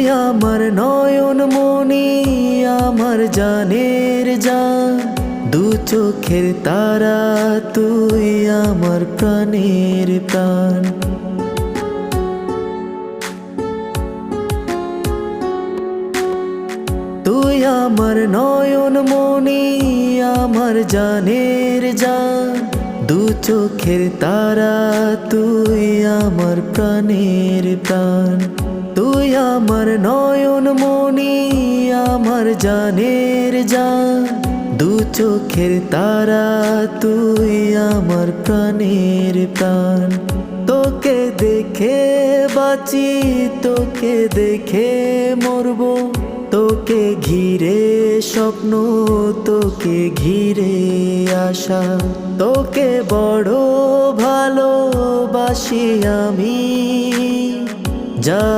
আমার নয়ন মনি, আমার জানের জান, দু চোখের তারা, তুই আমার প্রাণের প্রাণ। তুই আমার নয়ন মনি, আমার জানের জান, দু চোখের তারা, তুই আমার প্রাণের প্রাণ। তুই আমার নয়ন মনি, আমার জানের জান, দু চোখের তারা, তুই আমার প্রাণের প্রাণ। তোকে দেখে বাঁচি, তোকে দেখে মরবো, তোকে ঘিরে স্বপ্ন, তোকে ঘিরে আশা। তোকে বড় ভালোবাসি আমি, যা